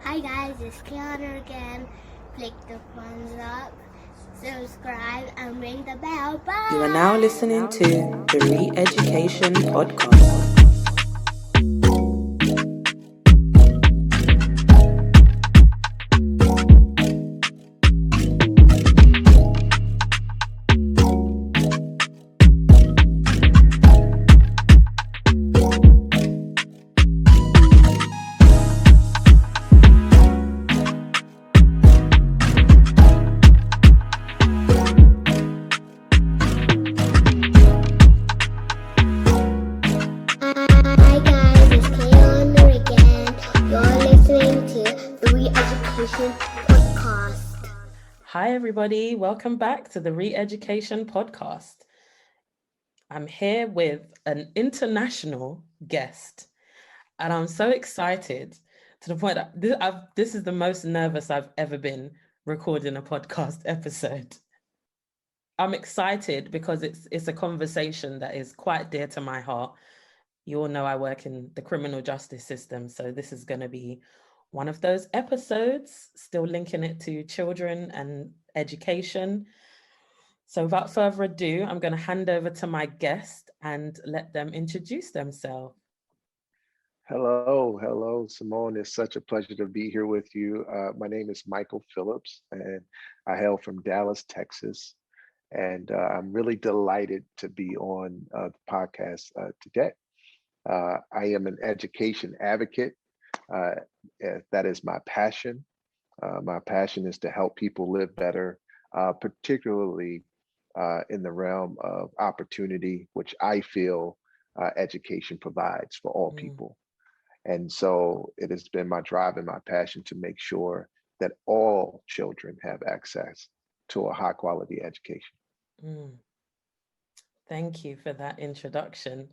Hi guys, it's Kiana again. Click the thumbs up, subscribe, and ring the bell. Bye! You are now listening to the Re-Education Podcast. Hi guys, it's Kiana again. You're listening to the Re-Education Podcast. Hi, everybody. Welcome back to the Re-Education Podcast. I'm here with an international guest, and I'm so excited to the point that this is the most nervous I've ever been recording a podcast episode. I'm excited because it's a conversation that is quite dear to my heart. You all know I work in the criminal justice system, so this is going to be one of those episodes, still linking it to children and education. So without further ado, I'm going to hand over to my guest and let them introduce themselves. Hello, Simone. It's such a pleasure to be here with you. My name is Michael Phillips, and I hail from Dallas, Texas. And I'm really delighted to be on the podcast today. I am an education advocate. That is my passion. My passion is to help people live better, particularly in the realm of opportunity, which I feel education provides for all Mm, people. And so it has been my drive and my passion to make sure that all children have access to a high quality education. mm. Thank you for that introduction.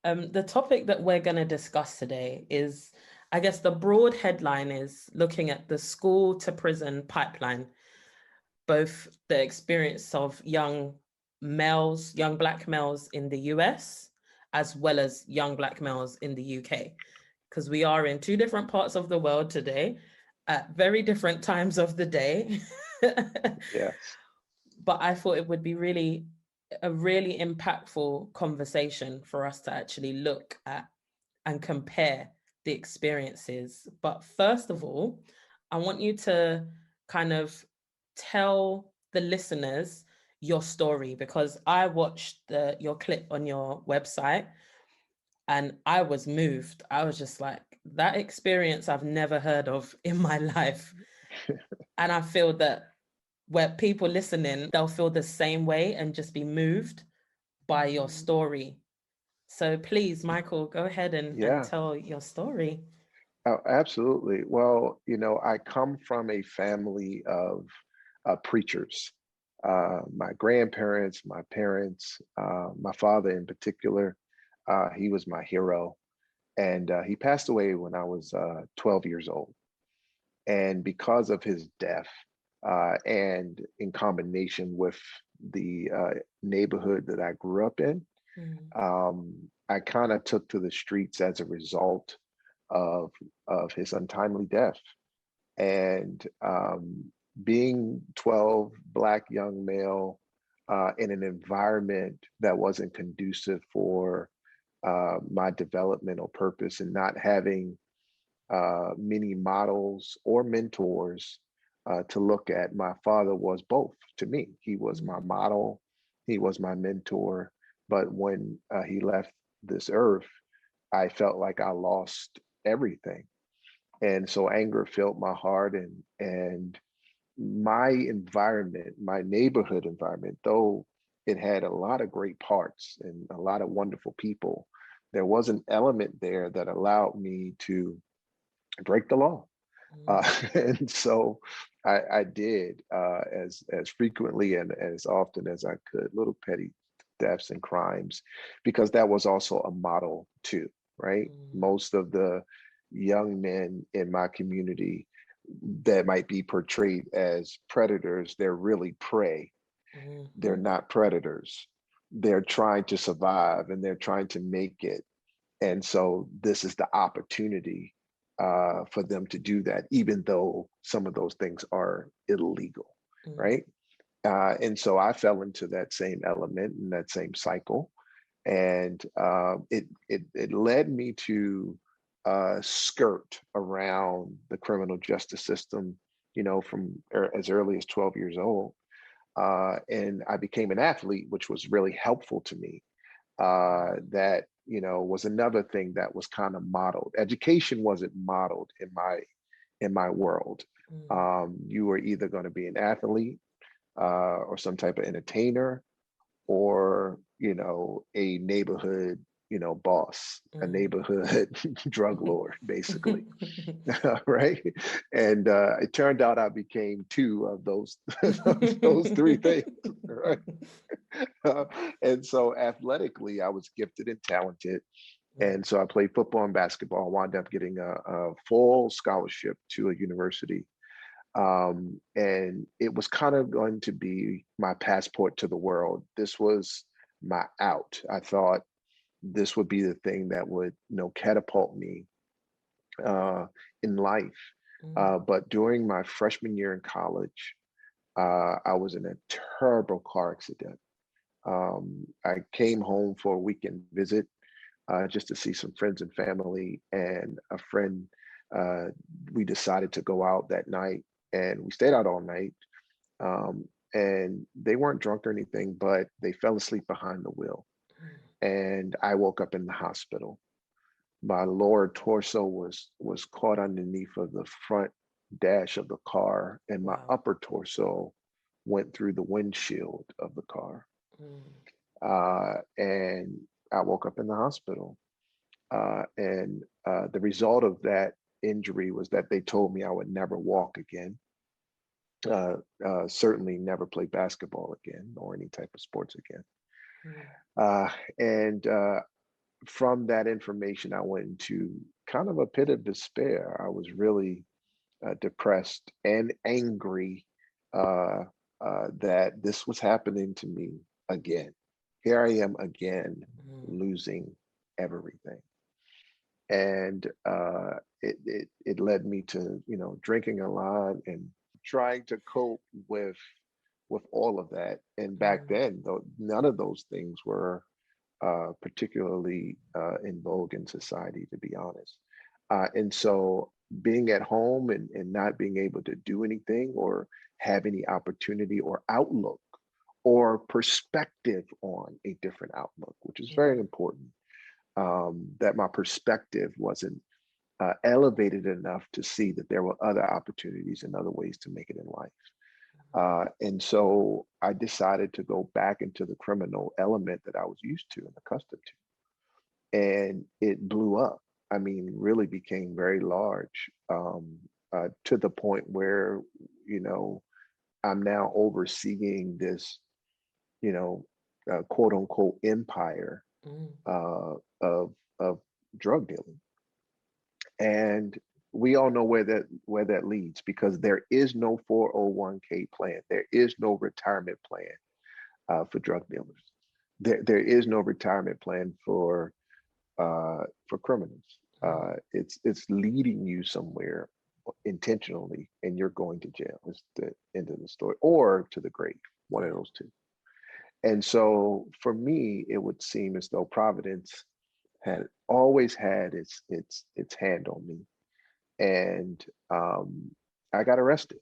The topic that we're going to discuss today is, I guess, the broad headline is looking at the school to prison pipeline, both the experience of young males, young Black males in the US, as well as young Black males in the UK, because we are in two different parts of the world today at very different times of the day. Yes. But I thought it would be a really impactful conversation for us to actually look at and compare the experiences. But first of all, I want you to kind of tell the listeners your story, because I watched your clip on your website and I was moved. I was just like, that experience I've never heard of in my life. And I feel that where people listening, they'll feel the same way and just be moved by your story. So please, Michael, go ahead and Yeah, tell your story. absolutely. Well, I come from a family of preachers. My grandparents, my parents, my father in particular, he was my hero. And he passed away when I was 12 years old. And because of his death, and in combination with the neighborhood that I grew up in, Mm, I kind of took to the streets as a result of his untimely death. And being 12, Black young male, in an environment that wasn't conducive for my developmental purpose, and not having many models or mentors to look at. My father was both to me. He was my mm, model, he was my mentor. But when he left this earth, I felt like I lost everything. And so anger filled my heart, and my environment, my neighborhood environment, though it had a lot of great parts and a lot of wonderful people, there was an element there that allowed me to break the law. mm, And so I did, as frequently and as often as I could, little petty thefts and crimes, because that was also a model too, right? mm, Most of the young men in my community that might be portrayed as predators, they're really prey. They're mhm, not predators. They're trying to survive and they're trying to make it. And so this is the opportunity for them to do that, even though some of those things are illegal, right? And so I fell into that same element and that same cycle, and it led me to skirt around the criminal justice system, from as early as 12 years old. And I became an athlete, which was really helpful to me. That was another thing that was kind of modeled. Education wasn't modeled in my world. You were either going to be an athlete or some type of entertainer, or a neighborhood boss, a neighborhood drug lord, basically. Right. And it turned out I became two of those those three things, right? And so athletically I was gifted and talented, and so I played football and basketball. I wound up getting a full scholarship to a university. And it was kind of going to be my passport to the world. This was my out. I thought this would be the thing that would, catapult me in life. But during my freshman year in college, I was in a terrible car accident. I came home for a weekend visit just to see some friends and family, and a friend. We decided to go out that night, and we stayed out all night. And they weren't drunk or anything, but they fell asleep behind the wheel. And I woke up in the hospital. My lower torso was caught underneath of the front dash of the car, and my upper torso went through the windshield of the car. And I woke up in the hospital. And the result of that injury was that they told me I would never walk again. Certainly never play basketball again or any type of sports again. And from that information, I went into kind of a pit of despair. I was really depressed and angry that this was happening to me again. Here I am again, losing everything. And it led me to, drinking a lot and trying to cope with all of that. And back then, though, none of those things were particularly in vogue in society, to be honest. And so being at home and not being able to do anything or have any opportunity or outlook or perspective on a different outlook, which is very important, that my perspective wasn't elevated enough to see that there were other opportunities and other ways to make it in life. And so I decided to go back into the criminal element that I was used to and accustomed to. And it blew up. I mean, really became very large, to the point where, I'm now overseeing this, quote unquote empire of drug dealing. And we all know where that leads, because there is no 401k plan. There is no retirement plan for drug dealers. There is no retirement plan for criminals. It's leading you somewhere intentionally, and you're going to jail. It's the end of the story, or to the grave, one of those two. And so for me, it would seem as though Providence had always had its hand on me. And I got arrested.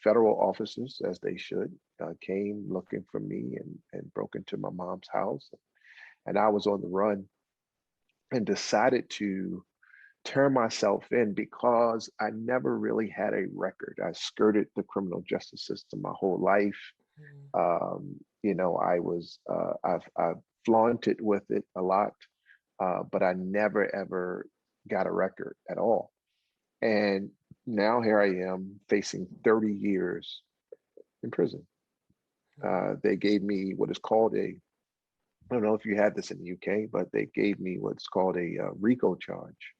Federal officers, as they should, came looking for me and broke into my mom's house. And I was on the run and decided to turn myself in because I never really had a record. I skirted the criminal justice system my whole life. I've flaunted with it a lot, but I never ever got a record at all. And now here I am facing 30 years in prison. They gave me what is called I don't know if you had this in the UK, but they gave me what's called a RICO charge.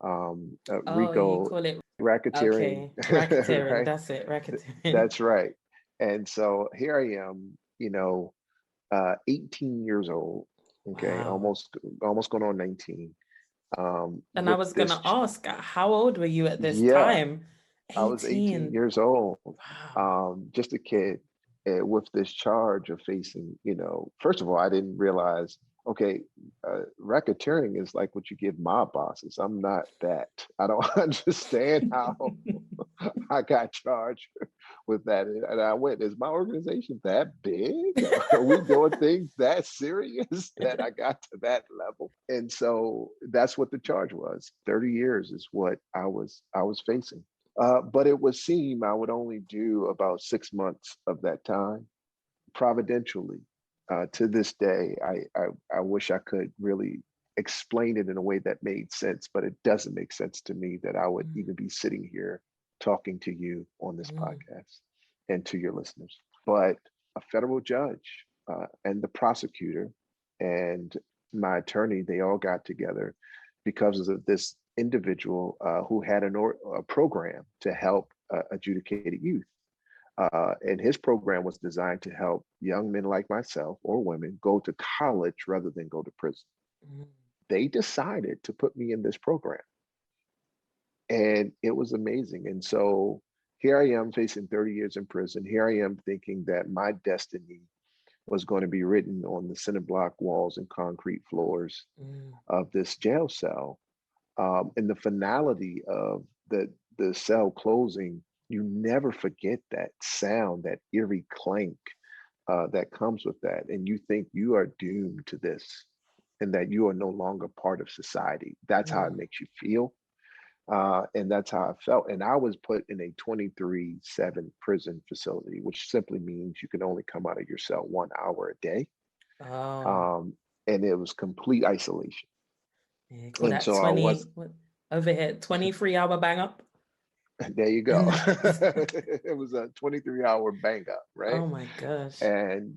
RICO, you call it racketeering. Okay, racketeering. Right? That's it, racketeering. That's right. And so here I am, 18 years old. Okay, Wow. almost going on 19. And I with was going this, to ask, how old were you at this yeah, time? I was 18 18. years old, Wow. just a kid, with this charge of facing, first of all, I didn't realize, okay, racketeering is like what you give mob bosses. I'm not that. I don't understand how I got charged with that. And I went, is my organization that big? Are we doing things that serious that I got to that level? And so that's what the charge was. 30 years is what I was facing. But it would seem I would only do about 6 months of that time. Providentially, to this day, I wish I could really explain it in a way that made sense, but it doesn't make sense to me that I would even be sitting here talking to you on this Mm. podcast and to your listeners. But a federal judge and the prosecutor and my attorney, they all got together because of this individual who had a program to help adjudicated youth. And his program was designed to help young men like myself or women go to college rather than go to prison. Mm. They decided to put me in this program, and it was amazing. And so here I am facing 30 years in prison. Here I am thinking that my destiny was going to be written on the cinder block walls and concrete floors Mm. of this jail cell. And the finality of the cell closing, you never forget that sound, that eerie clank that comes with that. And you think you are doomed to this and that you are no longer part of society. That's how it Mm. makes you feel. And that's how I felt. And I was put in a 23/7 prison facility, which simply means you can only come out of your cell 1 hour a day. Oh, Um, and it was complete isolation. yeah, call And that so I was, 20, over here, 23-hour bang up. there you go. It was a 23-hour bang up, right? Oh my gosh. And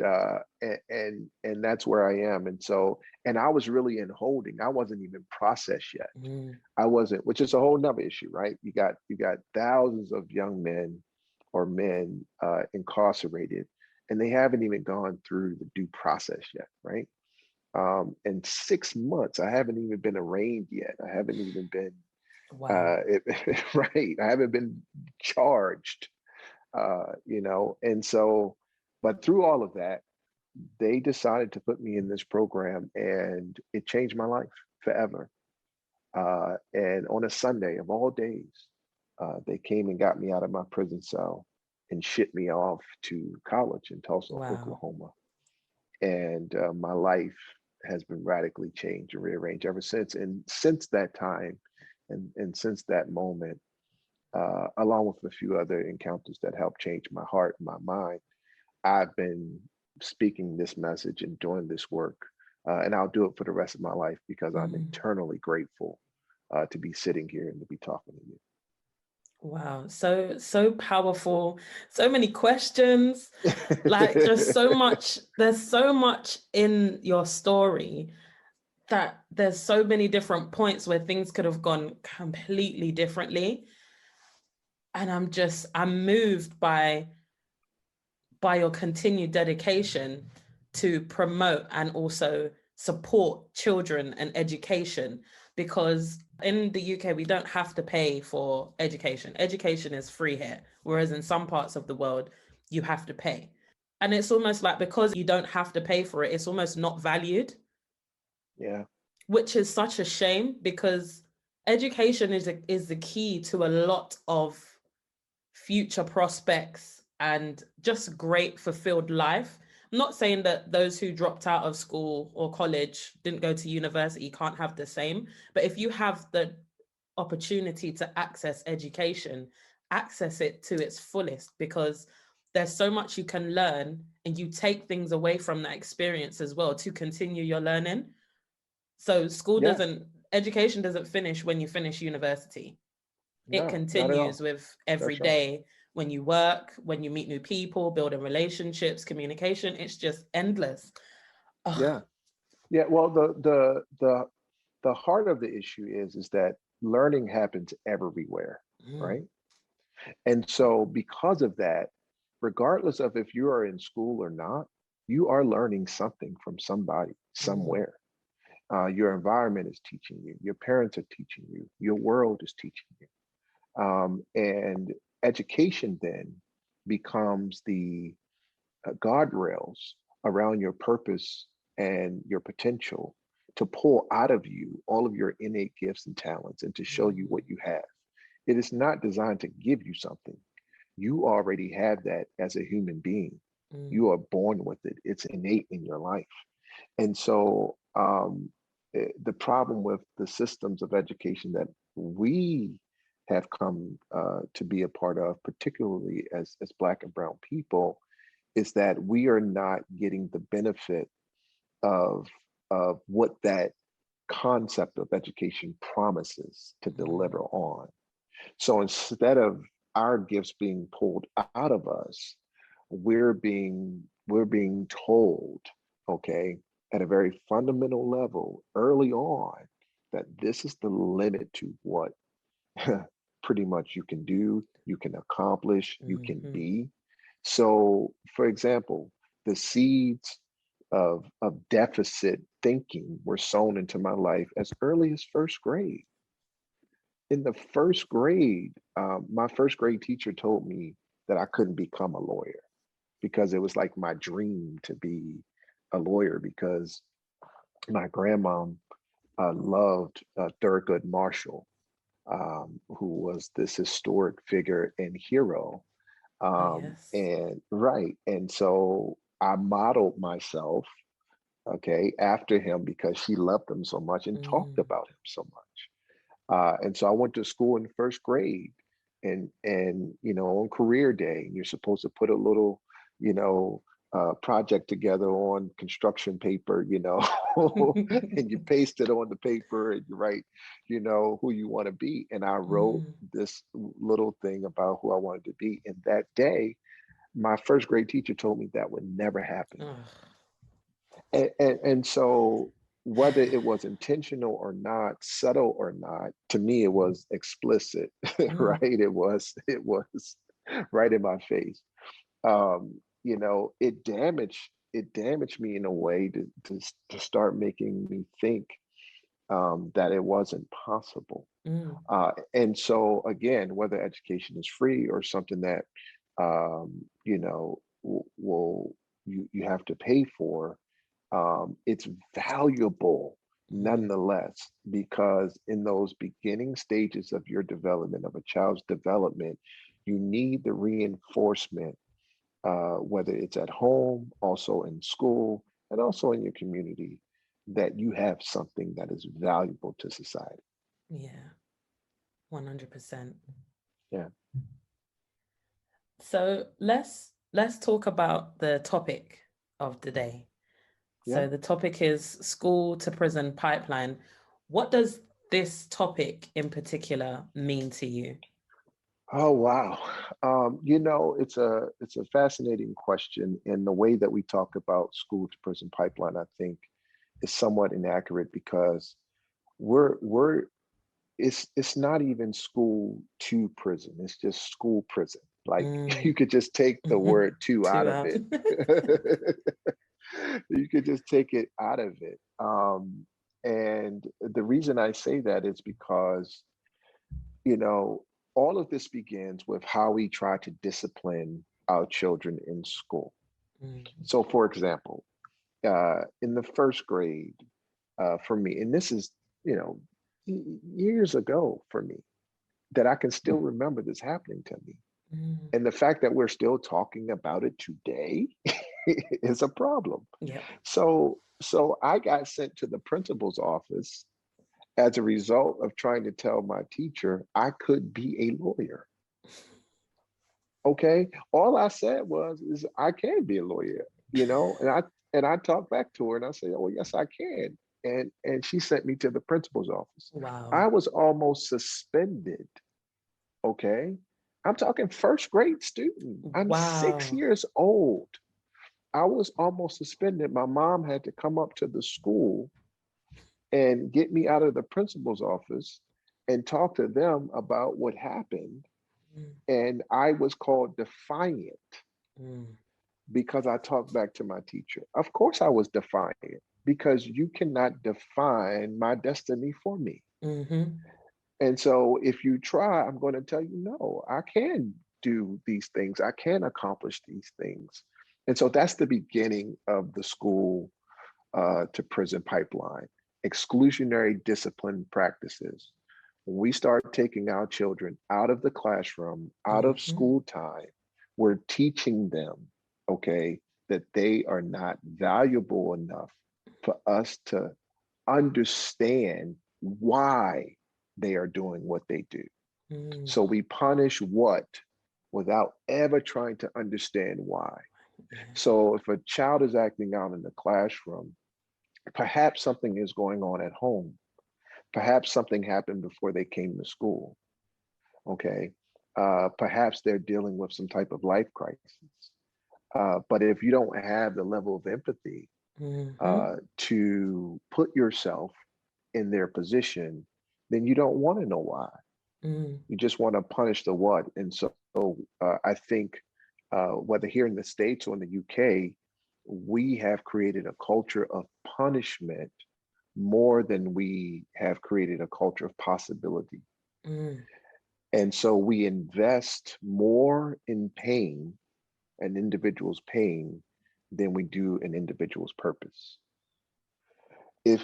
that's where I am. And so, and I was really in holding. I wasn't even processed yet. Mm. I wasn't, which is a whole nother issue, right? You got thousands of young men or men incarcerated, and they haven't even gone through the due process yet, right? In 6 months, I haven't even been arraigned yet. I haven't even been Wow. right. I haven't been charged, and so, but through all of that, they decided to put me in this program, and it changed my life forever. And on a Sunday of all days, they came and got me out of my prison cell and shipped me off to college in Tulsa, Wow. Oklahoma. And my life has been radically changed and rearranged ever since. And since that time, and since that moment, along with a few other encounters that helped change my heart and my mind, I've been speaking this message and doing this work. And I'll do it for the rest of my life because I'm Mm. eternally grateful to be sitting here and to be talking to Wow. So powerful. So many questions. Like just so you. much. There's so much in your story that there's so many different points where things could have gone completely differently. And I'm moved by your continued dedication to promote and also support children and education, because in the UK we don't have to pay for education. Education is free here, whereas in some parts of the world you have to pay. And it's almost like because you don't have to pay for it, it's almost not valued, Yeah, which is such a shame because education is the key to a lot of future prospects and just great fulfilled life. I'm not saying that those who dropped out of school or college, didn't go to university, can't have the same, but if you have the opportunity to access education, access it to its fullest, because there's so much you can learn and you take things away from that experience as well to continue your learning. So yeah, education doesn't finish when you finish university. It no, not at continues all. with every That's right. day when you work, when you meet new people, building relationships, communication. It's just endless. Oh, Yeah, yeah. Well, the heart of the issue is that learning happens everywhere, mm, right? And so because of that, regardless of if you are in school or not, you are learning something from somebody mm, somewhere. Your environment is teaching you. Your parents are teaching you. Your world is teaching you. And education then becomes the guardrails around your purpose and your potential to pull out of you all of your innate gifts and talents and to show you what you have. It is not designed to give you something. You already have that as a human being. You are born with it. It's innate in your life. And so the problem with the systems of education that we have come to be a part of, particularly as Black and Brown people, is that we are not getting the benefit of what that concept of education promises to deliver on. So instead of our gifts being pulled out of us, we're being told, okay, at a very fundamental level early on that this is the limit to what pretty much you can do, you can accomplish, you can be. So, for example, the seeds of deficit thinking were sown into my life as early as first grade. In the first grade, my first grade teacher told me that I couldn't become a lawyer because it was like my dream to be a lawyer because my grandmom loved Thurgood Marshall, who was this historic figure and hero. Yes. And so I modeled myself, okay, after him because she loved him so much and talked about him so much. And so I went to school in first grade, and on career day, you're supposed to put a little, project together on construction paper, and you paste it on the paper and you write, who you want to be. And I wrote this little thing about who I wanted to be. And that day, my first grade teacher told me that would never happen. And so whether it was intentional or not, subtle or not, to me, it was explicit, right? It was right in my face. It damaged me in a way to start making me think that it wasn't possible. And so again, whether education is free or something that you have to pay for, it's valuable nonetheless, because in those beginning stages of your development, of a child's development, you need the reinforcement, whether it's at home, also in school, and also in your community, that you have something that is valuable to society. Yeah, 100%. Yeah. So let's talk about the topic of the day. So the topic is school to prison pipeline. What does this topic in particular mean to you? Oh, wow. It's a fascinating question. And the way that we talk about school to prison pipeline, I think, is somewhat inaccurate because it's not even school to prison. It's just school prison. Like you could just take the word to out of it. You could just take it out of it. And the reason I say that is because, all of this begins with how we try to discipline our children in school. So, for example, in the first grade, for me, and this is, years ago for me, that I can still remember this happening to me. And the fact that we're still talking about it today is a problem. Yeah. So I got sent to the principal's office as a result of trying to tell my teacher I could be a lawyer. Okay, all I said is I can be a lawyer, and I talked back to her and I said, oh yes, I can. And she sent me to the principal's office. Wow. I was almost suspended. Okay, I'm talking first grade student. I'm 6 years old. I was almost suspended. My mom had to come up to the school and get me out of the principal's office and talk to them about what happened. And I was called defiant because I talked back to my teacher. Of course I was defiant. because you cannot define my destiny for me. Mm-hmm. And so if you try, I'm going to tell you, no, I can do these things. I can accomplish these things. And so that's the beginning of the school to prison pipeline, exclusionary discipline practices. When we start taking our children out of the classroom, out of Mm-hmm. school time, we're teaching them, okay, that they are not valuable enough for us to understand why they are doing what they do. Mm. So we punish what without ever trying to understand why. Yeah. So if a child is acting out in the classroom, perhaps something is going on at home. Perhaps something happened before they came to school. Okay. Perhaps they're dealing with some type of life crisis. But if you don't have the level of empathy Mm-hmm. to put yourself in their position, then you don't want to know why. Mm. You just want to punish the what. And so I think whether here in the States or in the UK, we have created a culture of punishment more than we have created a culture of possibility. Mm. And so we invest more in pain, an individual's pain, than we do an individual's purpose. If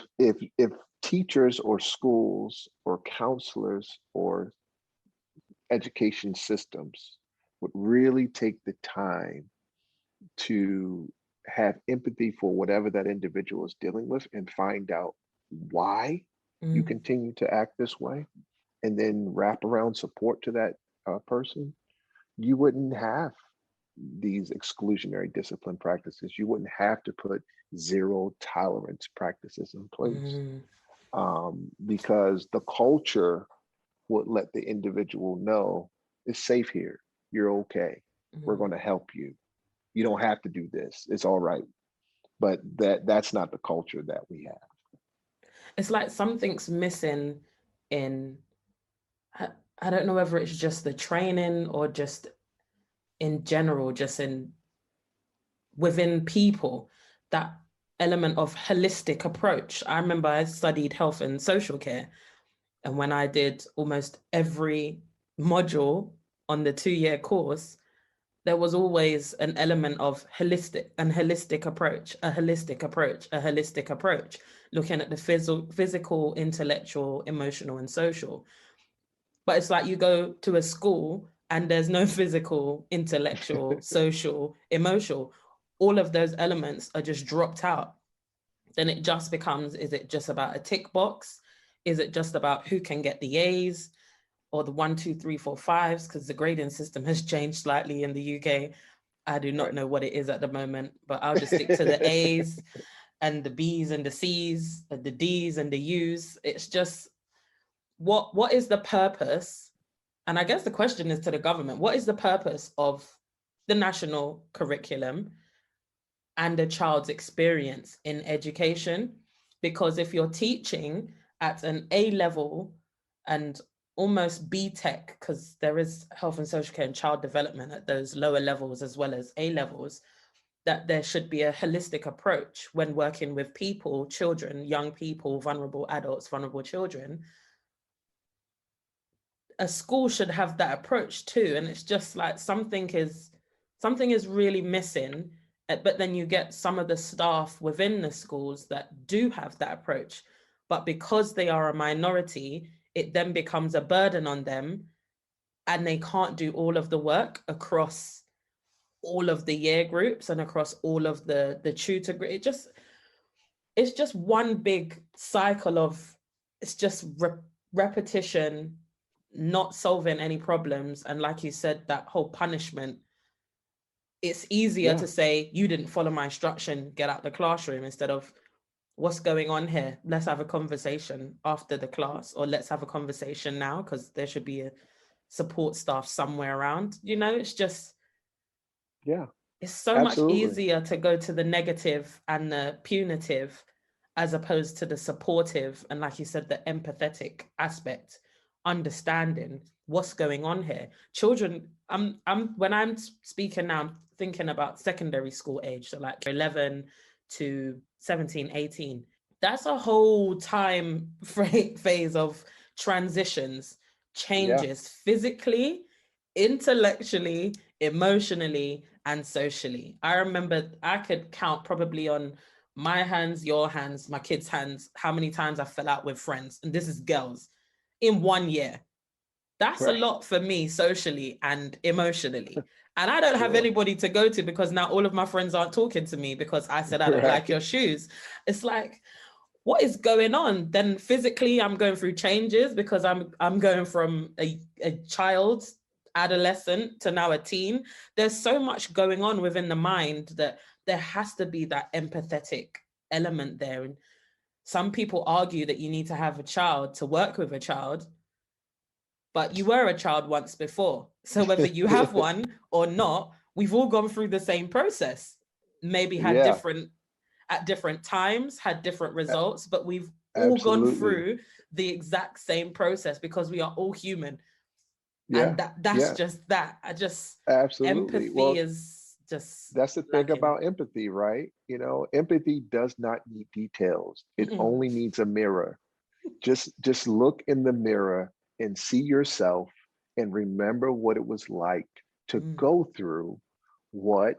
teachers or schools or counselors or education systems would really take the time to have empathy for whatever that individual is dealing with and find out why you Mm. continue to act this way, and then wrap around support to that person, you wouldn't have these exclusionary discipline practices. You wouldn't have to put zero tolerance practices in place, Mm. because the culture would let the individual know it's safe here. You're okay. We're Mm. going to help you. You don't have to do this. It's all right. But that's not the culture that we have. It's like something's missing in, I, I don't know whether it's just the training or just in general, just in within people, that element of holistic approach. I remember I studied health and social care, and when I did almost every module on the 2-year course, there was always an element of holistic approach, a holistic approach, a holistic approach, looking at the physical, intellectual, emotional, and social. But it's like you go to a school and there's no physical, intellectual, social, emotional. All of those elements are just dropped out. Then it just becomes, is it just about a tick box? Is it just about who can get the A's or the 1, 2, 3, 4, 5s? Because the grading system has changed slightly in the UK. I do not Right. know what it is at the moment, but I'll just stick to the A's and the B's and the C's, and the D's and the U's. It's just, what is the purpose? And I guess the question is to the government, what is the purpose of the national curriculum and a child's experience in education? Because if you're teaching at an A level and almost B Tech, because there is health and social care and child development at those lower levels as well as A levels, that there should be a holistic approach when working with people, children, young people, vulnerable adults, vulnerable children. A school should have that approach too. And it's just like something is really missing. But then you get some of the staff within the schools that do have that approach, but because they are a minority, it then becomes a burden on them, and they can't do all of the work across all of the year groups and across all of the tutor group. It's just one big cycle of, it's just repetition, not solving any problems. And like you said, that whole punishment, it's easier Yeah. to say, you didn't follow my instruction, get out the classroom, instead of, what's going on here? Let's have a conversation after the class, or let's have a conversation now, because there should be a support staff somewhere around. It's just, Yeah. it's so much Absolutely. easier to go to the negative and the punitive as opposed to the supportive and, like you said, the empathetic aspect, understanding what's going on here. Children, when I'm speaking now, I'm thinking about secondary school age, so like 11 to 17, 18. That's a whole time phase of transitions, Yeah, changes physically, intellectually, emotionally, and socially. I remember I could count probably on my hands, your hands, my kids' hands, how many times I fell out with friends, and this is girls, in 1 year. That's a right. lot for me socially and emotionally. And I don't have Sure. anybody to go to because now all of my friends aren't talking to me because I said I don't like Right. your shoes. It's like, what is going on? Then physically I'm going through changes because I'm going from a child, adolescent to now a teen. There's so much going on within the mind that there has to be that empathetic element there. And some people argue that you need to have a child to work with a child, but you were a child once before. So whether you have one or not, we've all gone through the same process. Maybe had Yeah, different at different times, had different a- results, but we've all gone absolutely. through the exact same process because we are all human. And Yeah, that's yeah, just that. I just absolutely. empathy Well, is just that's the thing lacking. about empathy, right? Empathy does not need details. It only needs a mirror. Just look in the mirror and see yourself and remember what it was like to Mm, go through what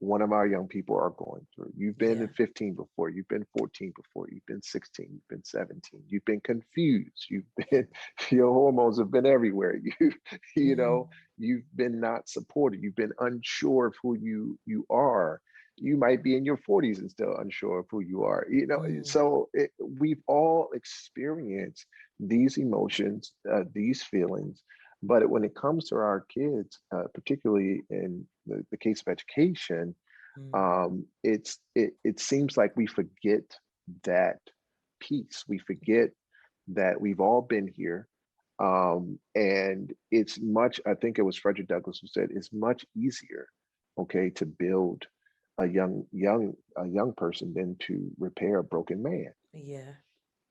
one of our young people are going through. You've been yeah. at 15 before, you've been 14 before, you've been 16, you've been 17, you've been confused, you've been, your hormones have been everywhere. You Mm, know, you've been not supported, you've been unsure of who you are. You might be in your 40s and still unsure of who you are. mm, So we've all experienced these emotions, these feelings, but when it comes to our kids, particularly in the case of education, mm, it seems like we forget that piece. We forget that we've all been here, and it's much. I think it was Frederick Douglass who said it's much easier, okay, to build a young person than to repair a broken man. yeah.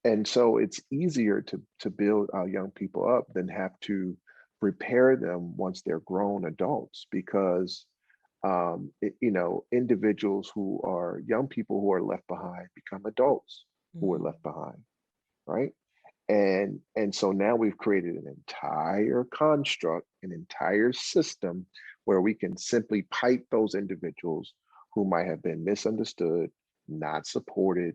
And so it's easier to build our young people up than have to prepare them once they're grown adults, because individuals who are young people who are left behind become adults who are Mm, left behind, right? And so now we've created an entire construct, an entire system where we can simply pipe those individuals who might have been misunderstood, not supported,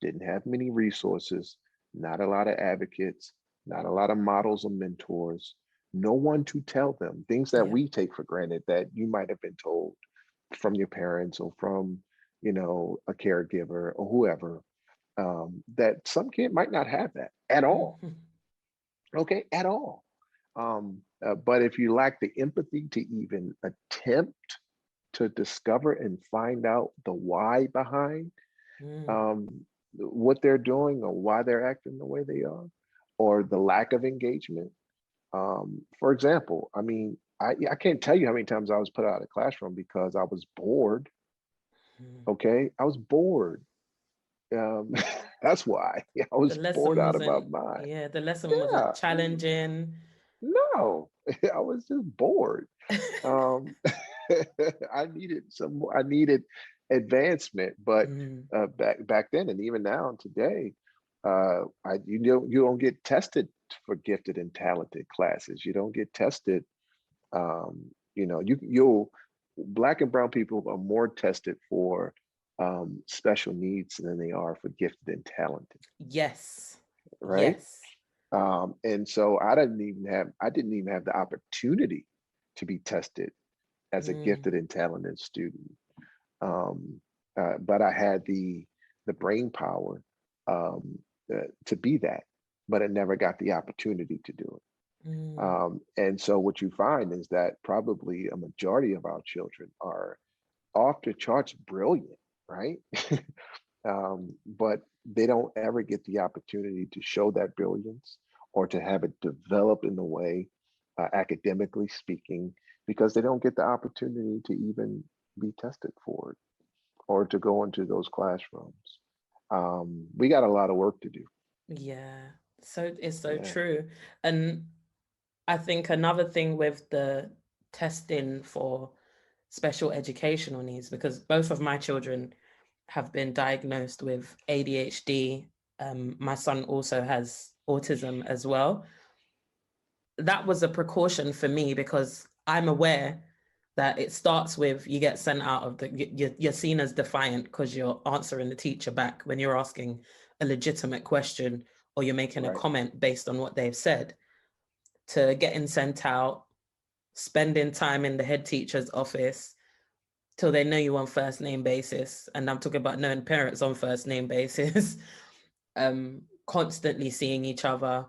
didn't have many resources, not a lot of advocates, not a lot of models or mentors, no one to tell them things that yeah. we take for granted that you might have been told from your parents or from, a caregiver or whoever, that some kid might not have that at all. Mhm. Okay, at all. But if you lack the empathy to even attempt to discover and find out the why behind Mm, um, what they're doing or why they're acting the way they are, or the lack of engagement. For example, I mean, I can't tell you how many times I was put out of the classroom because I was bored. mm. Okay, I was bored. Um, that's why I The was bored lesson out of my wasn't, mind. yeah, the lesson Yeah, wasn't challenging. no, I was just bored. Um, I needed advancement, but Mm, back then and even now and today, you don't get tested for gifted and talented classes. You don't get tested. You'll Black and brown people are more tested for special needs than they are for gifted and talented, yes. right? Yes. And so I didn't even have the opportunity to be tested as a Mm, gifted and talented student. Um, but I had the brain power to be that, but I never got the opportunity to do it. mm, And so what you find is that probably a majority of our children are off the charts brilliant, right? But they don't ever get the opportunity to show that brilliance or to have it develop in the way, academically speaking, because they don't get the opportunity to even be tested for it or to go into those classrooms. We got a lot of work to do. yeah. So it's so Yeah. true. And I think another thing with the testing for special educational needs, because both of my children have been diagnosed with ADHD. My son also has autism as well. That was a precaution for me because I'm aware that it starts with you get sent out of you're seen as defiant because you're answering the teacher back when you're asking a legitimate question or you're making a Right. comment based on what they've said, to getting sent out, spending time in the head teacher's office till they know you on first name basis. And I'm talking about knowing parents on first name basis, constantly seeing each other.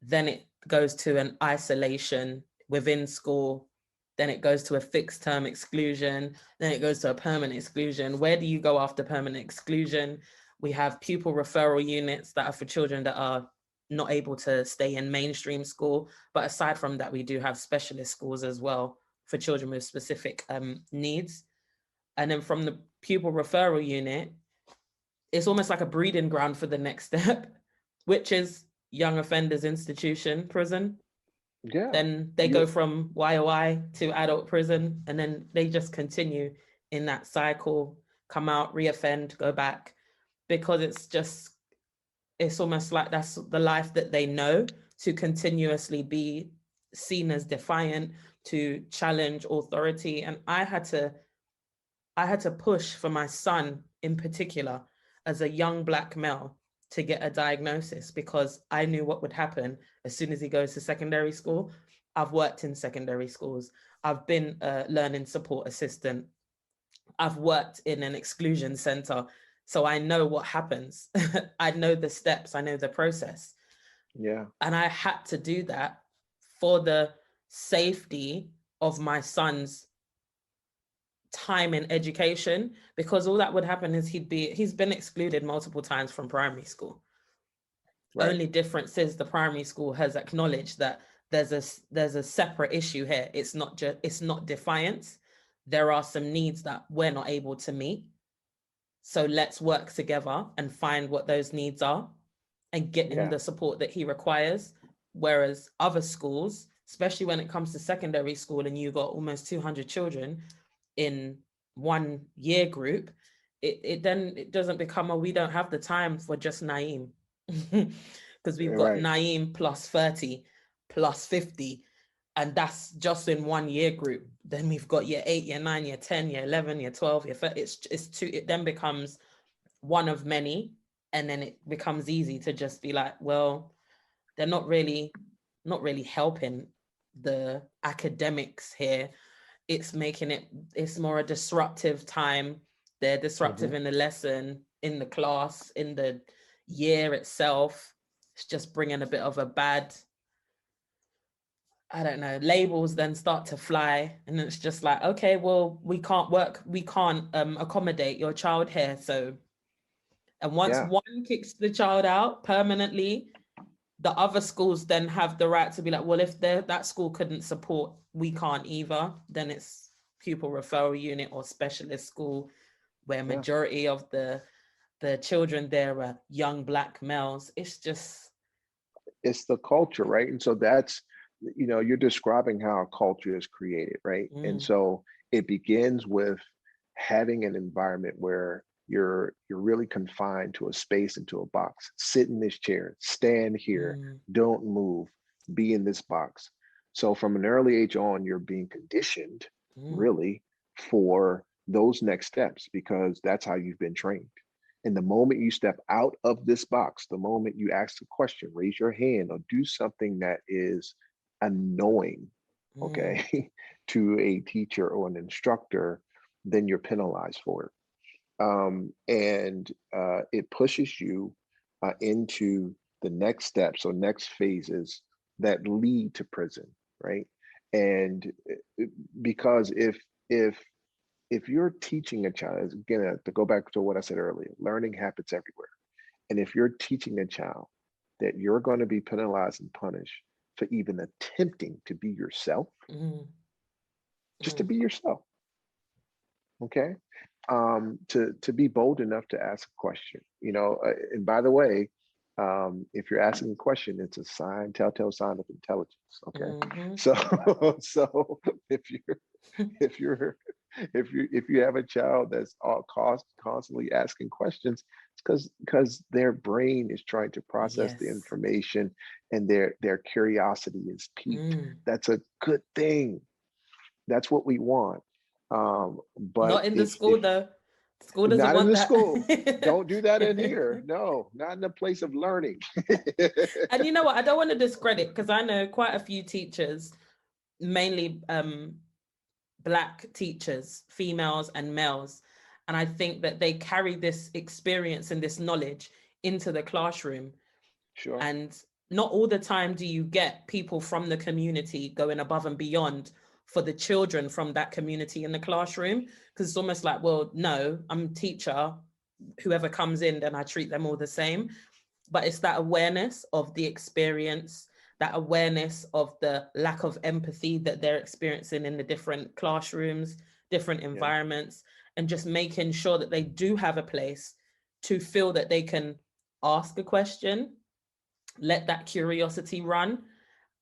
Then it goes to an isolation within school. Then it goes to a fixed term exclusion. Then it goes to a permanent exclusion. Where do you go after permanent exclusion? We have pupil referral units that are for children that are not able to stay in mainstream school. But aside from that, we do have specialist schools as well for children with specific needs. And then from the pupil referral unit, it's almost like a breeding ground for the next step, which is young offenders institution, prison. Yeah. Then they Yeah. go from YOI to adult prison, and then they just continue in that cycle, come out, reoffend, go back, because it's almost like that's the life that they know, to continuously be seen as defiant, to challenge authority. And I had to push for my son in particular as a young Black male to get a diagnosis because I knew what would happen as soon as he goes to secondary school. I've worked in secondary schools. I've been a learning support assistant. I've worked in an exclusion center. So I know what happens. I know the steps, I know the process. Yeah. And I had to do that for the safety of my son's time in education, because all that would happen is he's been excluded multiple times from primary school. Right. Only difference is the primary school has acknowledged that there's a separate issue here. It's not defiance. There are some needs that we're not able to meet. So let's work together and find what those needs are and get him the support that he requires. Whereas other schools, especially when it comes to secondary school and you got almost 200 children in one year group, it doesn't become we don't have the time for just Naeem. Because we've got Right. Naeem plus 30 plus 50, and that's just in one year group. Then we've got year 8, year 9, year 10, year 11, year 12, year 30. It's two. It then becomes one of many, and then it becomes easy to just be like, well, they're not really helping the academics here. It's more a disruptive time. They're disruptive in the lesson, in the class, in the year itself. It's just bringing a bit of a bad, I don't know, labels then start to fly. And it's just like, okay, well, we can't accommodate your child here. So, and once one kicks the child out permanently, the other schools then have the right to be like, well, if that school couldn't support, we can't either. Then it's pupil referral unit or specialist school, where majority of the children there are young Black males. It's the culture, right? And so that's, you're describing how a culture is created, right? And so it begins with having an environment where you're really confined to a space, into a box. Sit in this chair, stand here, don't move, be in this box. So from an early age on, you're being conditioned really for those next steps, because that's how you've been trained. And the moment you step out of this box, the moment you ask a question, raise your hand, or do something that is annoying, okay, to a teacher or an instructor, then you're penalized for it. And it pushes you into the next steps or next phases that lead to prison, right? And because if you're teaching a child, again, to go back to what I said earlier, learning happens everywhere. And if you're teaching a child that you're going to be penalized and punished for even attempting to be yourself, just to be yourself, okay? To be bold enough to ask a question, and by the way, if you're asking a question, it's a telltale sign of intelligence, okay? So if you're if you have a child that's constantly asking questions, it's because their brain is trying to process the Yes. information, and their curiosity is piqued. Mm. That's a good thing. That's what we want. But Not in the if school though. School doesn't not in want the that. school, don't do that in here. No, not in the place of learning. And you know what? I don't want to discredit, because I know quite a few teachers, mainly Black teachers, females and males. And I think that they carry this experience and this knowledge into the classroom. Sure. And not all the time do you get people from the community going above and beyond for the children from that community in the classroom. Because it's almost like, well, no, I'm a teacher. Whoever comes in, then I treat them all the same. But it's that awareness of the experience, that awareness of the lack of empathy that they're experiencing in the different classrooms, different Yeah. environments, and just making sure that they do have a place to feel that they can ask a question, let that curiosity run,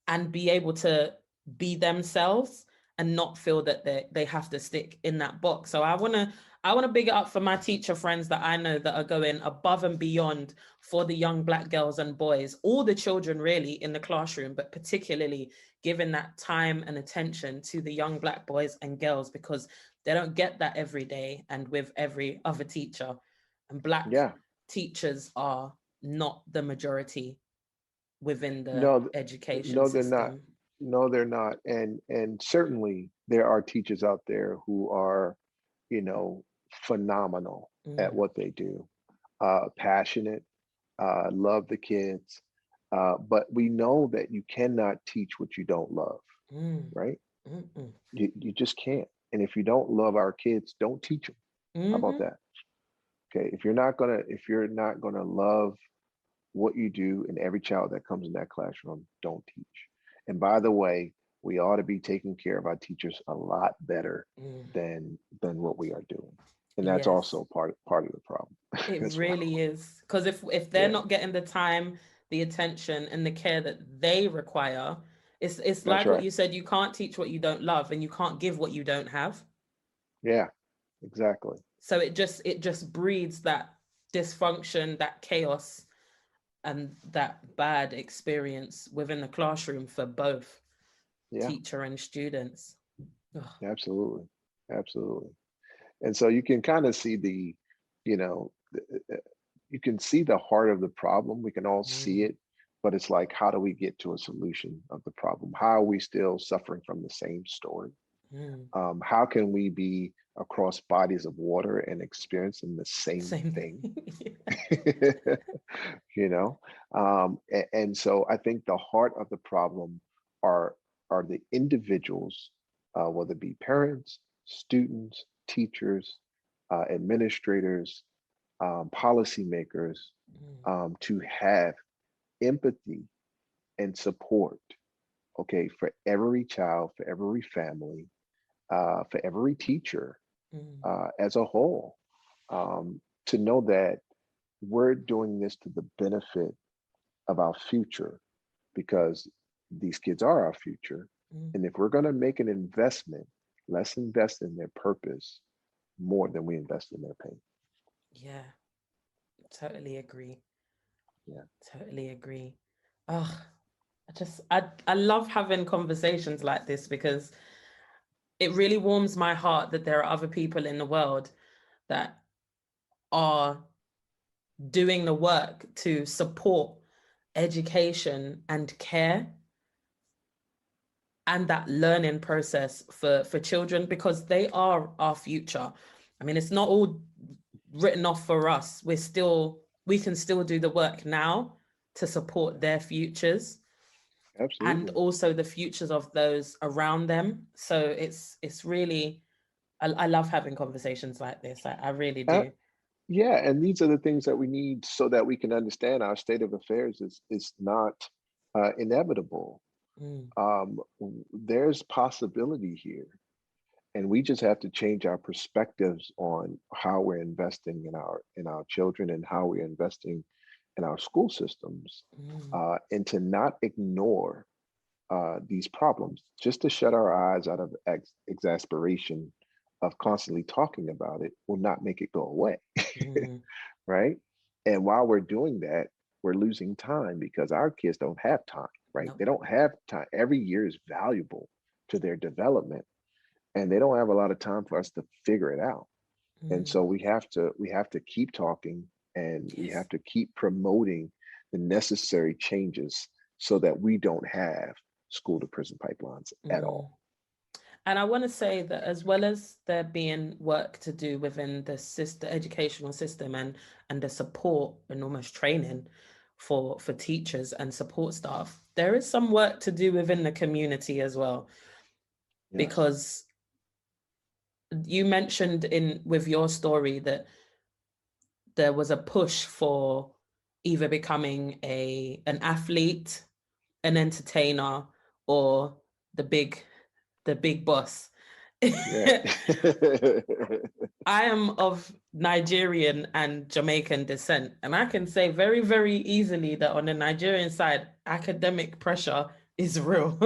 and be able to be themselves and not feel that they have to stick in that box. So I want to big it up for my teacher friends that I know that are going above and beyond for the young Black girls and boys, all the children really in the classroom, but particularly giving that time and attention to the young Black boys and girls, because they don't get that every day and with every other teacher. And Black Yeah. teachers are not the majority within the No, education no, they're not. system. No, they're not. And certainly there are teachers out there who are, you know, phenomenal at Mm, what they do, passionate, love the kids. But we know that you cannot teach what you don't love, mm, right? mm, mm, You just can't. And if you don't love our kids, don't teach them. How about mhm. that? Okay. If you're not gonna love what you do, and every child that comes in that classroom, don't teach. And by the way, we ought to be taking care of our teachers a lot better Mm. than what we are doing. And that's Yes, also part of the problem it as well. really is. Because if they're Yeah, not getting the time, the attention, and the care that they require, it's that's like what right. you said. You can't teach what you don't love, and you can't give what you don't have. Yeah, exactly. So it just breeds that dysfunction, that chaos, and that bad experience within the classroom for both Yeah, teacher and students. Ugh. absolutely. Absolutely. And so you can kind of see you know, you can see the heart of the problem. We can all see Mm, it, but it's like, how do we get to a solution of the problem? How are we still suffering from the same story? mm. How can we be across bodies of water and experiencing the same Same thing? thing. Yeah. You know, and so I think the heart of the problem are are the individuals, whether it be parents, students, teachers, administrators, policymakers, Mm, to have empathy and support. Okay, for every child, for every family, for every teacher, mm. as a whole, to know that we're doing this to the benefit of our future, because these kids are our future. Mm. And if we're going to make an investment, let's invest in their purpose more than we invest in their pain. Yeah, totally agree. Yeah. Totally agree. Oh, I love having conversations like this, because it really warms my heart that there are other people in the world that are doing the work to support education and care and that learning process for children, because they are our future. I mean, it's not all written off for us. We can still do the work now to support their futures, and Absolutely. also the futures of those around them. So it's really, I love having conversations like this. I really Uh, do. yeah, and these are the things that we need so that we can understand our state of affairs is not inevitable. Mm, There's possibility here, and we just have to change our perspectives on how we're investing in our children, and how we're investing in our school systems, mm, and to not ignore these problems, just to shut our eyes out of exasperation of constantly talking about it will not make it go away. Mm, Right? And while we're doing that, we're losing time because our kids don't have time, right? no. They don't have time. Every year is valuable to their development, and they don't have a lot of time for us to figure it out. And Mm, so we have to keep talking, and we yes. have to keep promoting the necessary changes so that we don't have school to prison pipelines at Mm. all. And I want to say that as well as there being work to do within the educational system and the support and almost training for teachers and support staff, there is some work to do within the community as well. Yes. Because you mentioned in with your story that there was a push for either becoming an athlete, an entertainer, or the big the big boss. Yeah. I am of Nigerian and Jamaican descent, and I can say very, very easily that on the Nigerian side, academic pressure is real.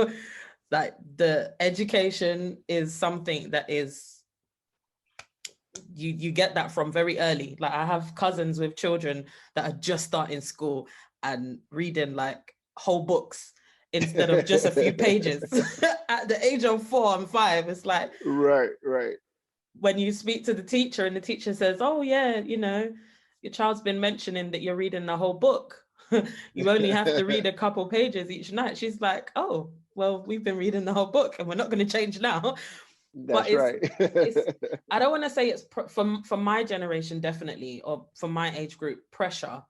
Like the education is something that is you get that from very early. Like I have cousins with children that are just starting school and reading like whole books instead of just a few pages. At the age of 4 and 5, it's like Right, right. when you speak to the teacher and the teacher says, "Oh yeah, your child's been mentioning that you're reading the whole book. You only have to read a couple pages each night." She's like, "Oh, well, we've been reading the whole book and we're not going to change now." But That's right. it's I don't want to say it's from my generation definitely, or from my age group, pressure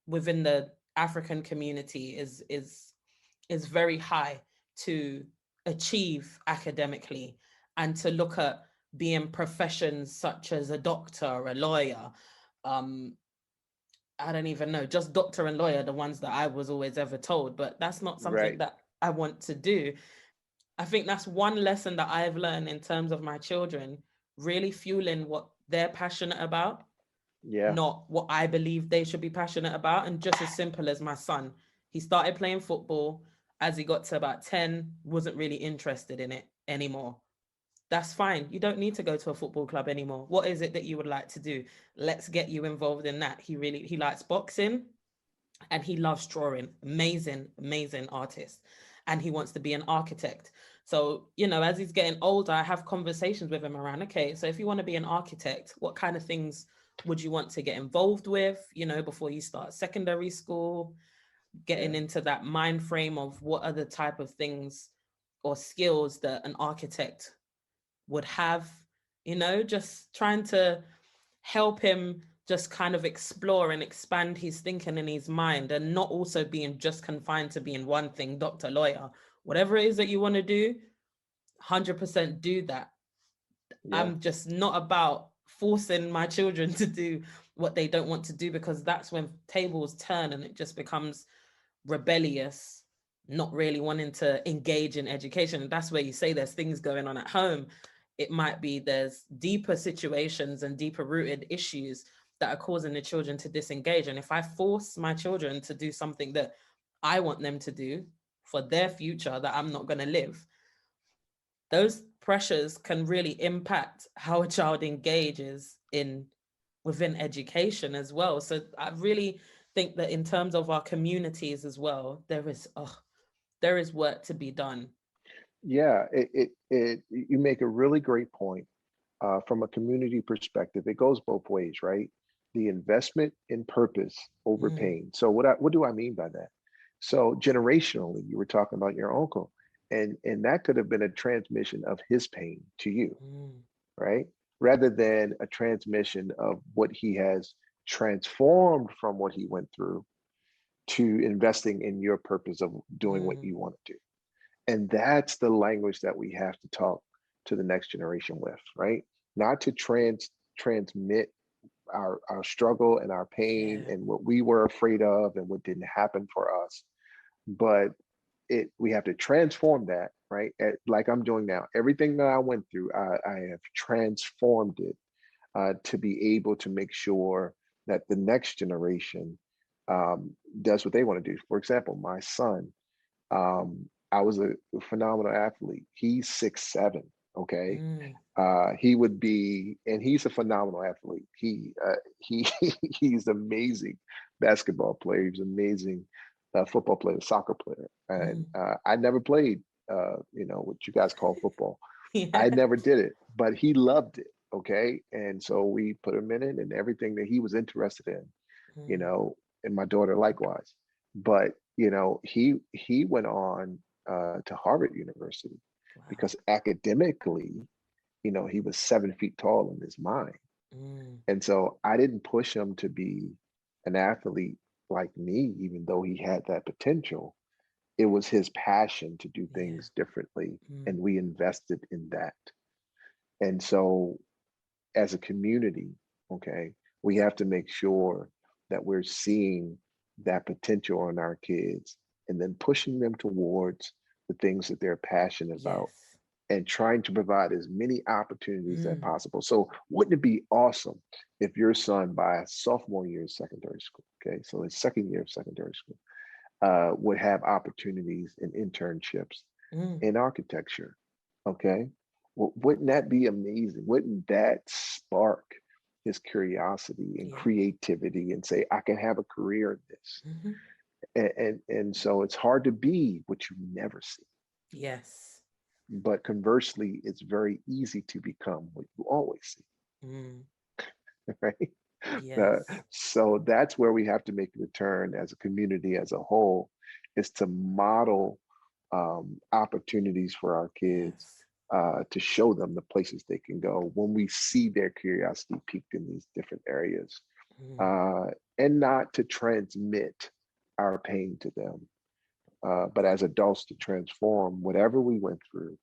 within the African community is very high to achieve academically and to look at being professions such as a doctor, a lawyer. um I don't even know, just doctor and lawyer, the ones that I was always ever told, but that's not something Right. that I want to do. I think that's one lesson that I've learned in terms of my children, really fueling what they're passionate about, Yeah. not what I believe they should be passionate about. And just as simple as my son, he started playing football. As he got to about 10, wasn't really interested in it anymore. That's fine. You don't need to go to a football club anymore. What is it that you would like to do? Let's get you involved in that. He likes boxing and he loves drawing. Amazing, amazing artist. And he wants to be an architect. So, as he's getting older, I have conversations with him around, okay, so if you want to be an architect, what kind of things would you want to get involved with, before you start secondary school, getting Yeah. into that mind frame of what are the type of things or skills that an architect would have, just trying to help him just kind of explore and expand his thinking in his mind, and not also being just confined to being one thing, doctor, lawyer, whatever it is that you want to do, 100% do that. Yeah. I'm just not about forcing my children to do what they don't want to do, because that's when tables turn and it just becomes rebellious, not really wanting to engage in education. And that's where you say there's things going on at home. It might be there's deeper situations and deeper rooted issues that are causing the children to disengage. And if I force my children to do something that I want them to do for their future that I'm not going to live, those pressures can really impact how a child engages in within education as well. So I really think that in terms of our communities as well, there is work to be done. Yeah. You make a really great point. From a community perspective, it goes both ways, right? The investment in purpose over Mm, pain. So what do I mean by that? So generationally, you were talking about your uncle, and that could have been a transmission of his pain to you, mm, right? Rather than a transmission of what he has transformed from what he went through to investing in your purpose of doing what mm, you want to do. And that's the language that we have to talk to the next generation with, right? Not to transmit our struggle and our pain yeah. and what we were afraid of and what didn't happen for us, but we have to transform that, right? Like I'm doing now. Everything that I went through, I have transformed it to be able to make sure that the next generation does what they want to do. For example, my son, I was a phenomenal athlete. He's 6'7". Okay. Mm. He would be, and he's a phenomenal athlete. He he's amazing basketball player. He's amazing football player, soccer player. And Mm. I never played, what you guys call football. I Yeah. never did it, but he loved it. Okay. And so we put him in it and everything that he was interested in, you Mm. know, and my daughter likewise. But, he went on to Harvard University Wow. because academically, he was 7 feet tall in his mind. Mm. And so I didn't push him to be an athlete like me, even though he had that potential. It was his passion to do Yeah. things differently. Mm. And we invested in that. And so as a community, okay, we have to make sure that we're seeing that potential in our kids and then pushing them towards the things that they're passionate about Yes. and trying to provide as many opportunities as Mm. possible. So wouldn't it be awesome if your son by sophomore year of secondary school, okay, so his second year of secondary school, would have opportunities and internships Mm. in architecture, okay? Well, wouldn't that be amazing? Wouldn't that spark his curiosity and Yeah. creativity and say, I can have a career in this? Hmm. And so it's hard to be what you never see. Yes. But conversely, it's very easy to become what you always see, Mm. right? Yes. So that's where we have to make the return as a community as a whole, is to model opportunities for our kids, Yes. to show them the places they can go when we see their curiosity peaked in these different areas, Mm. uh, and not to transmit our pain to them, but as adults to transform whatever we went through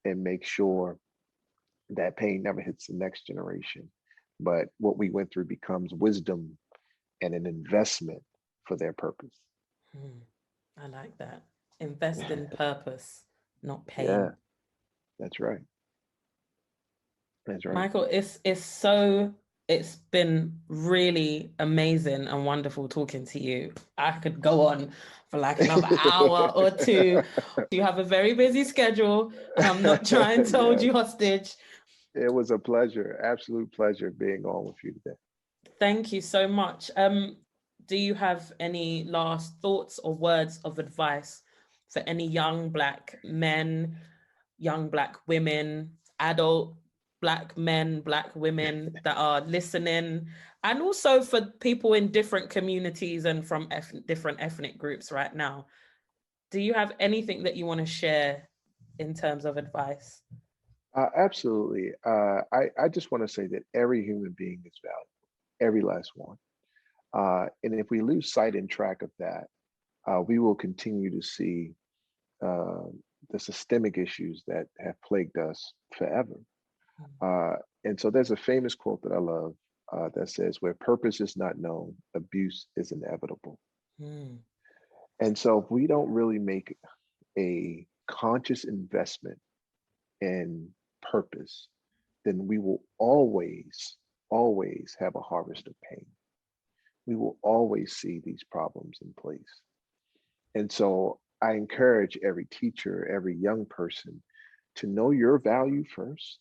and make sure that pain never hits the next generation. But what we went through becomes wisdom and an investment for their purpose. Mm. I like that. Invest in purpose, not Yeah, pain. that's right. That's right. Michael, it's been really amazing and wonderful talking to you. I could go on for like another hour or two. You have a very busy schedule, and I'm not trying to hold Yes, you hostage. it was a pleasure, absolute pleasure being on with you today. Thank you so much. Do you have any last thoughts or words of advice for any young Black men, young Black women, adult Black men, Black women that are listening, and also for people in different communities and from different ethnic groups right now? Do you have anything that you want to share in terms of advice? Absolutely. I just want to say that every human being is valuable, every last one. And if we lose sight and track of that, we will continue to see uh, the systemic issues that have plagued us forever. Uh, and so there's a famous quote that I love, that says, where purpose is not known, abuse is inevitable. Mm. And so if we don't really make a conscious investment in purpose, then we will always have a harvest of pain. We will always see these problems in place. And so I encourage every teacher, every young person to know your value first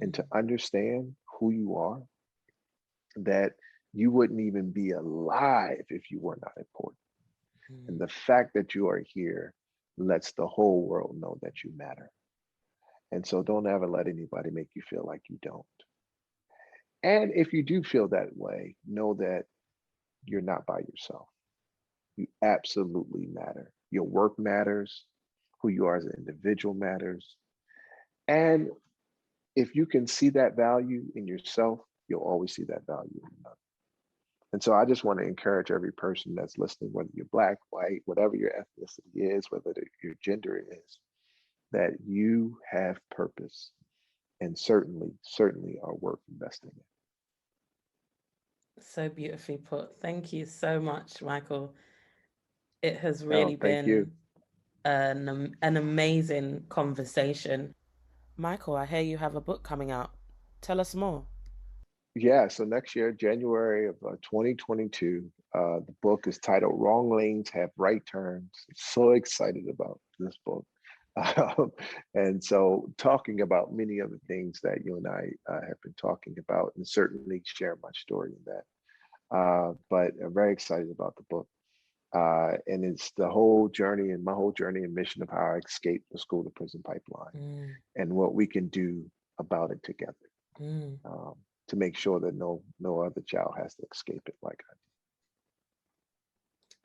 and to Mm. understand who you are, that you wouldn't even be alive if you were not important. And Mm. the fact that you are here lets the whole world know that you matter. And so don't ever let anybody make you feel like you don't. And if you do feel that way, know that you're not by yourself. You absolutely matter. Your work matters. Who you are as an individual matters. And if you can see that value in yourself, you'll always see that value in another. And so I just want to encourage every person that's listening, whether you're Black, white, whatever your ethnicity is, whether your gender is, that you have purpose and certainly are worth investing in. So beautifully put. Thank you so much, Michael. It has No, really thank you. been an amazing conversation. Michael, I hear you have a book coming out. Tell us more. Yeah, so next year, January of 2022, the book is titled Wrong Lanes Have Right Turns. I'm so excited about this book. And so talking about many of the things that you and I have been talking about, and certainly share my story in that. But I'm very excited about the book. And it's the whole journey and my whole journey and mission of how I escaped the school to prison pipeline and what we can do about it together, to make sure that no other child has to escape it like I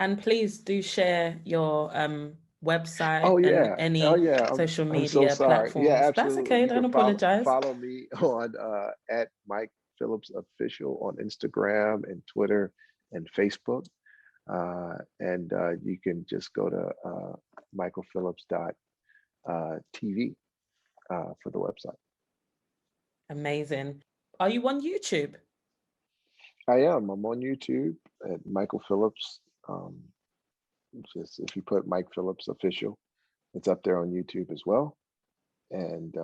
And please do share your website Oh and yeah. Oh any yeah. social I'm so media sorry. Yeah, platforms. That's absolutely. okay, You don't can apologize. follow me on at Mike Phillips Official on Instagram and Twitter and Facebook. And you can just go to michaelphillips.tv for the website. Amazing. Are you on YouTube? I am. I'm on YouTube at Michael Phillips. Just if you put Mike Phillips Official, it's up there on YouTube as well. And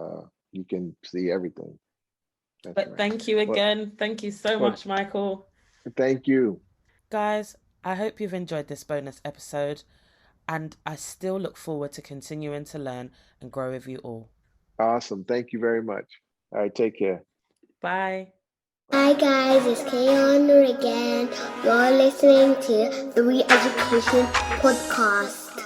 you can see everything. That's But right. thank you again. Thank you so much, Michael. Thank you. Guys, I hope you've enjoyed this bonus episode, and I still look forward to continuing to learn and grow with you all. Awesome. Thank you very much. All right, take care. Bye. Hi guys, it's Keanu again. You're listening to the Re-Education Podcast.